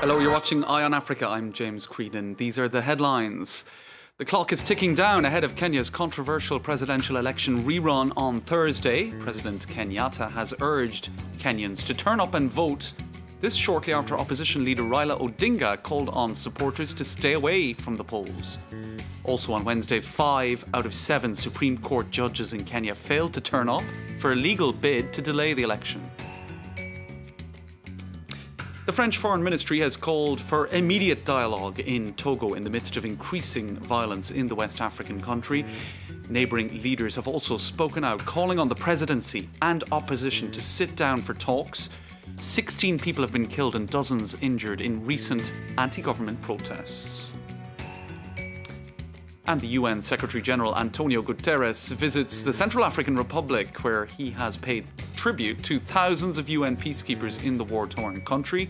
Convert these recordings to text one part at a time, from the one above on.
Hello, you're watching Eye on Africa. I'm James Creedon. These are the headlines. The clock is ticking down ahead of Kenya's controversial presidential election rerun on Thursday. President Kenyatta has urged Kenyans to turn up and vote. This shortly after opposition leader Raila Odinga called on supporters to stay away from the polls. Also on Wednesday, 5 out of 7 Supreme Court judges in Kenya failed to turn up for a legal bid to delay the election. The French Foreign Ministry has called for immediate dialogue in Togo in the midst of increasing violence in the West African country. Neighbouring leaders have also spoken out, calling on the presidency and opposition to sit down for talks. 16 people have been killed and dozens injured in recent anti-government protests. And the UN Secretary-General Antonio Guterres visits the Central African Republic, where he has paid tribute to thousands of UN peacekeepers in the war-torn country.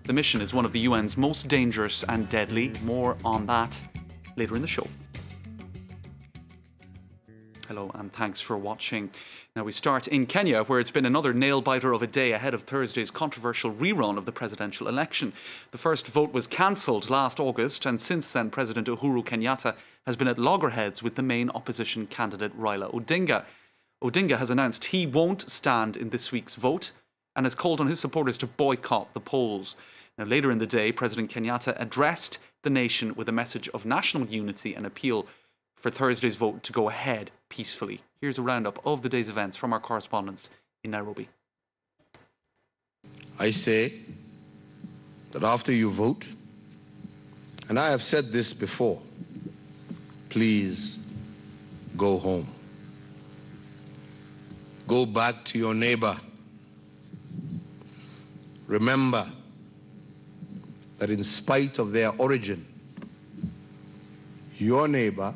The mission is one of the UN's most dangerous and deadly. More on that later in the show. Hello and thanks for watching. Now we start in Kenya, where it's been another nail-biter of a day ahead of Thursday's controversial rerun of the presidential election. The first vote was cancelled last August, and since then President Uhuru Kenyatta has been at loggerheads with the main opposition candidate Raila Odinga. Odinga has announced he won't stand in this week's vote and has called on his supporters to boycott the polls. Now, later in the day, President Kenyatta addressed the nation with a message of national unity and appeal for Thursday's vote to go ahead peacefully. Here's a roundup of the day's events from our correspondents in Nairobi. I say that after you vote, and I have said this before, please go home. Go back to your neighbor. Remember that in spite of their origin, your neighbor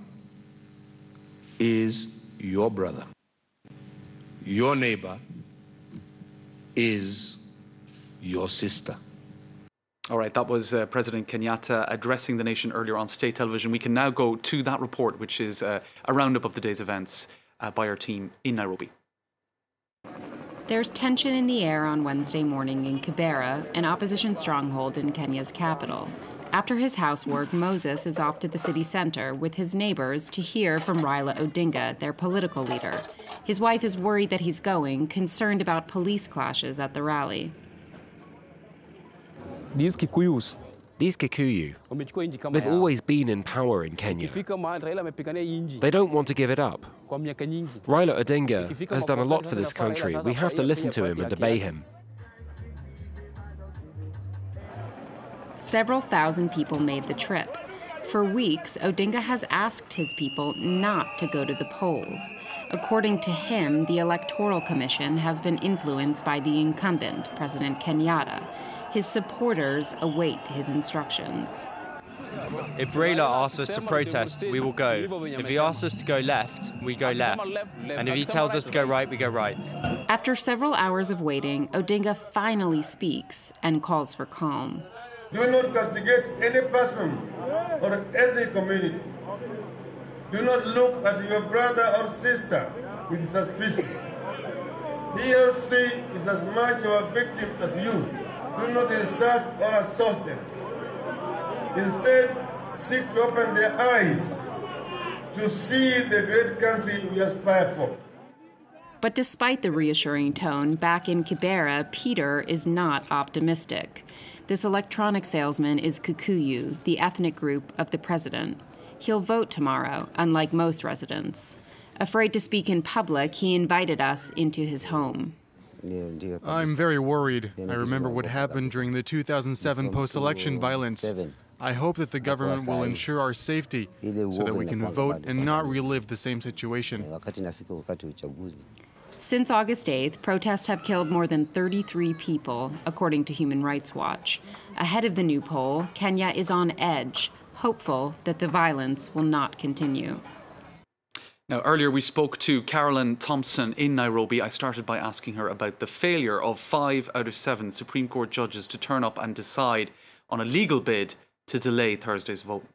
is your brother. Your neighbor is your sister. All right, that was President Kenyatta addressing the nation earlier on state television. We can now go to that report, which is a roundup of the day's events by our team in Nairobi. There's tension in the air on Wednesday morning in Kibera, an opposition stronghold in Kenya's capital. After his housework, Moses is off to the city center with his neighbors to hear from Raila Odinga, their political leader. His wife is worried that he's going, concerned about police clashes at the rally. These Kikuyu, they've always been in power in Kenya. They don't want to give it up. Raila Odinga has done a lot for this country. We have to listen to him and obey him. Several thousand people made the trip. For weeks, Odinga has asked his people not to go to the polls. According to him, the Electoral Commission has been influenced by the incumbent, President Kenyatta. His supporters await his instructions. If Raila asks us to protest, we will go. If he asks us to go left, we go left. And if he tells us to go right, we go right. After several hours of waiting, Odinga finally speaks and calls for calm. Do not castigate any person or any community. Do not look at your brother or sister with suspicion. He or she is as much of a victim as you. Do not insult or assault them. Instead, seek to open their eyes to see the great country we aspire for. But despite the reassuring tone, back in Kibera, Peter is not optimistic. This electronic salesman is Kikuyu, the ethnic group of the president. He'll vote tomorrow, unlike most residents. Afraid to speak in public, he invited us into his home. I'm very worried. I remember what happened during the 2007 post-election violence. I hope that the government will ensure our safety so that we can vote and not relive the same situation. Since August 8th, protests have killed more than 33 people, according to Human Rights Watch. Ahead of the new poll, Kenya is on edge, hopeful that the violence will not continue. Now, earlier we spoke to Carolyn Thompson in Nairobi. I started by asking her about the failure of 5 out of 7 Supreme Court judges to turn up and decide on a legal bid to delay Thursday's vote.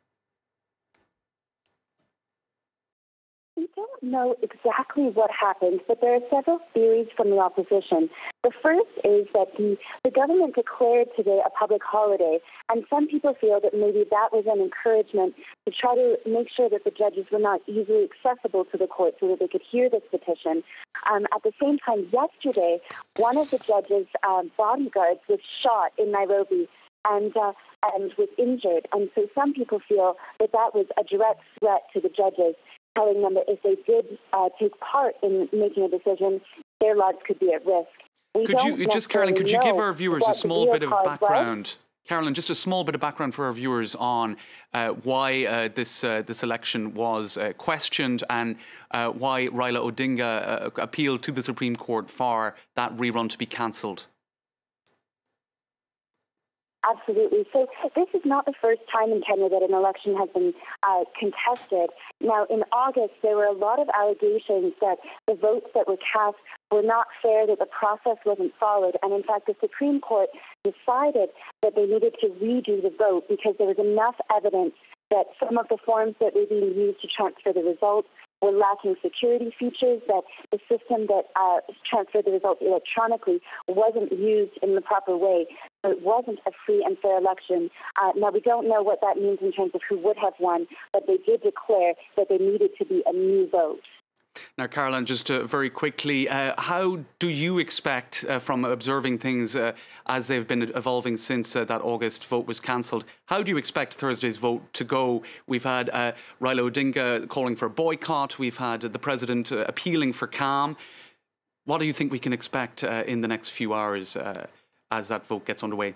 We don't know exactly what happened, but there are several theories from the opposition. The first is that the government declared today a public holiday, and some people feel that maybe that was an encouragement to try to make sure that the judges were not easily accessible to the court so that they could hear this petition. At the same time, yesterday, one of the judges' bodyguards was shot in Nairobi and was injured. And so some people feel that that was a direct threat to the judges, telling them that if they did take part in making a decision, their lives could be at risk. Carolyn, could you give our viewers a small bit of background? Carolyn, just a small bit of background for our viewers on why this election was questioned and why Raila Odinga appealed to the Supreme Court for that rerun to be cancelled. Absolutely. So this is not the first time in Kenya that an election has been contested. Now, in August, there were a lot of allegations that the votes that were cast were not fair, that the process wasn't followed. And in fact, the Supreme Court decided that they needed to redo the vote because there was enough evidence that some of the forms that were being used to transfer the results were lacking security features, that the system that transferred the results electronically wasn't used in the proper way. So it wasn't a free and fair election. Now, we don't know what that means in terms of who would have won, but they did declare that there needed to be a new vote. Now, Caroline, just very quickly, how do you expect, from observing things as they've been evolving since that August vote was cancelled, how do you expect Thursday's vote to go? We've had Raila Odinga calling for a boycott. We've had the President appealing for calm. What do you think we can expect in the next few hours as that vote gets underway?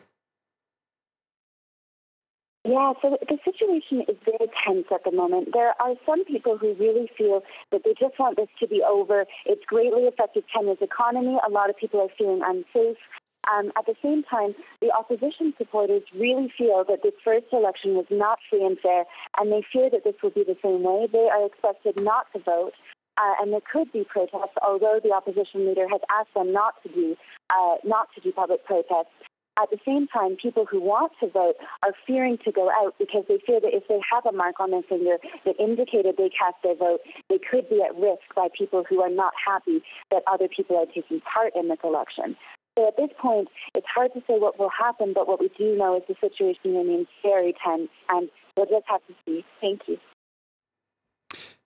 Yeah, so the situation is very tense at the moment. There are some people who really feel that they just want this to be over. It's greatly affected Kenya's economy. A lot of people are feeling unsafe. At the same time, the opposition supporters really feel that this first election was not free and fair, and they fear that this will be the same way. They are expected not to vote, and there could be protests, although the opposition leader has asked them not to do public protests. At the same time, people who want to vote are fearing to go out because they fear that if they have a mark on their finger that indicated they cast their vote, they could be at risk by people who are not happy that other people are taking part in this election. So at this point, it's hard to say what will happen, but what we do know is the situation remains very tense, and we'll just have to see. Thank you.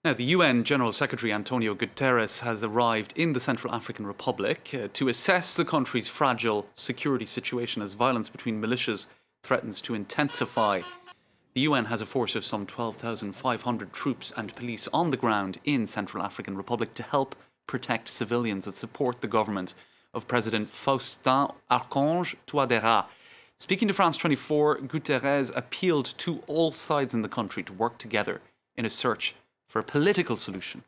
Now, the UN General Secretary Antonio Guterres has arrived in the Central African Republic to assess the country's fragile security situation as violence between militias threatens to intensify. The UN has a force of some 12,500 troops and police on the ground in Central African Republic to help protect civilians and support the government of President Faustin Archange Touadéra. Speaking to France 24, Guterres appealed to all sides in the country to work together in a search for a political solution.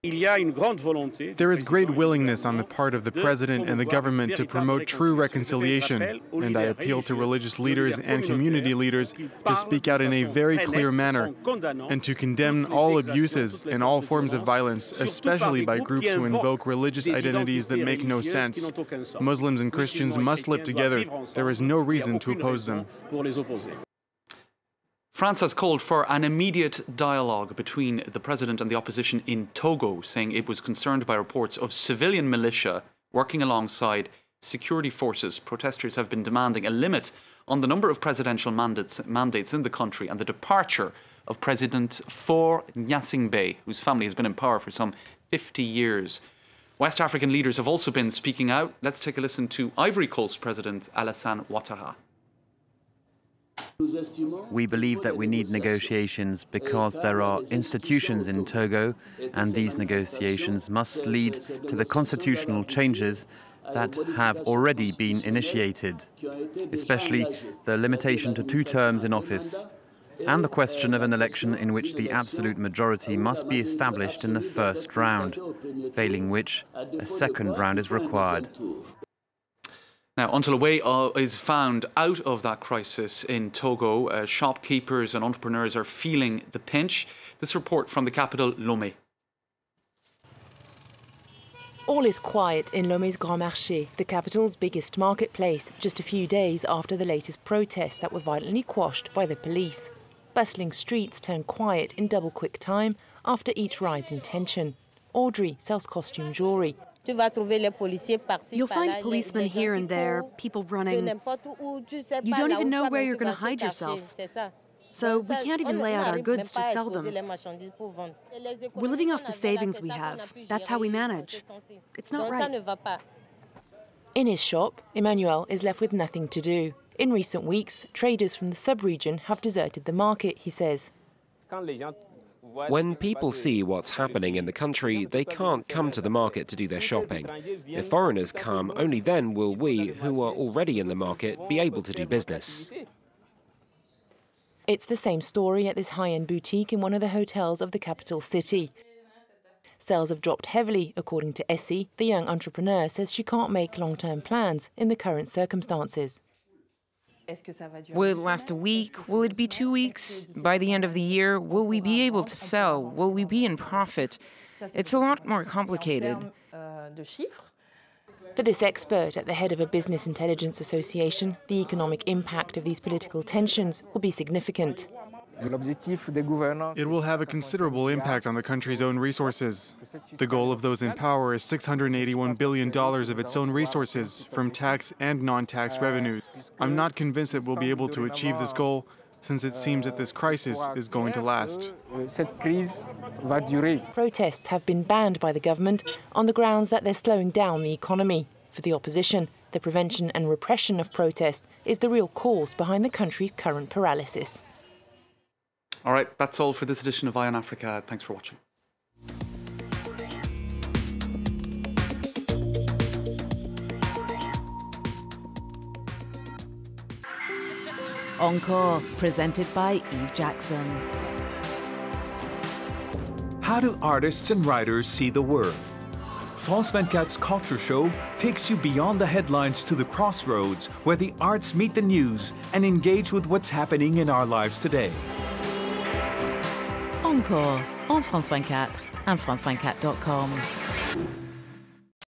There is great willingness on the part of the President and the government to promote true reconciliation, and I appeal to religious leaders and community leaders to speak out in a very clear manner and to condemn all abuses and all forms of violence, especially by groups who invoke religious identities that make no sense. Muslims and Christians must live together. There is no reason to oppose them. France has called for an immediate dialogue between the president and the opposition in Togo, saying it was concerned by reports of civilian militia working alongside security forces. Protesters have been demanding a limit on the number of presidential mandates in the country and the departure of President Faure Gnassingbé, whose family has been in power for some 50 years. West African leaders have also been speaking out. Let's take a listen to Ivory Coast President Alassane Ouattara. We believe that we need negotiations because there are institutions in Togo, and these negotiations must lead to the constitutional changes that have already been initiated, especially the limitation to 2 terms in office, and the question of an election in which the absolute majority must be established in the first round, failing which a second round is required. Now, until a way is found out of that crisis in Togo, shopkeepers and entrepreneurs are feeling the pinch. This report from the capital, Lomé. All is quiet in Lomé's Grand Marché, the capital's biggest marketplace, just a few days after the latest protests that were violently quashed by the police. Bustling streets turn quiet in double-quick time after each rise in tension. Audrey sells costume jewellery. You'll find policemen here and there, people running. You don't even know where you're going to hide yourself. So we can't even lay out our goods to sell them. We're living off the savings we have. That's how we manage. It's not right. In his shop, Emmanuel is left with nothing to do. In recent weeks, traders from the sub-region have deserted the market, he says. When people see what's happening in the country, they can't come to the market to do their shopping. If foreigners come, only then will we, who are already in the market, be able to do business. It's the same story at this high-end boutique in one of the hotels of the capital city. Sales have dropped heavily, according to Essie. The young entrepreneur says she can't make long-term plans in the current circumstances. Will it last a week? Will it be 2 weeks? By the end of the year, will we be able to sell? Will we be in profit? It's a lot more complicated. For this expert at the head of a business intelligence association, the economic impact of these political tensions will be significant. It will have a considerable impact on the country's own resources. The goal of those in power is $681 billion of its own resources from tax and non-tax revenues. I'm not convinced that we'll be able to achieve this goal, since it seems that this crisis is going to last. Protests have been banned by the government on the grounds that they're slowing down the economy. For the opposition, the prevention and repression of protest is the real cause behind the country's current paralysis. All right, that's all for this edition of Eye on Africa. Thanks for watching. Encore, presented by Eve Jackson. How do artists and writers see the world? France 24's Culture Show takes you beyond the headlines to the crossroads where the arts meet the news and engage with what's happening in our lives today. Encore, on France 24 and France24.com.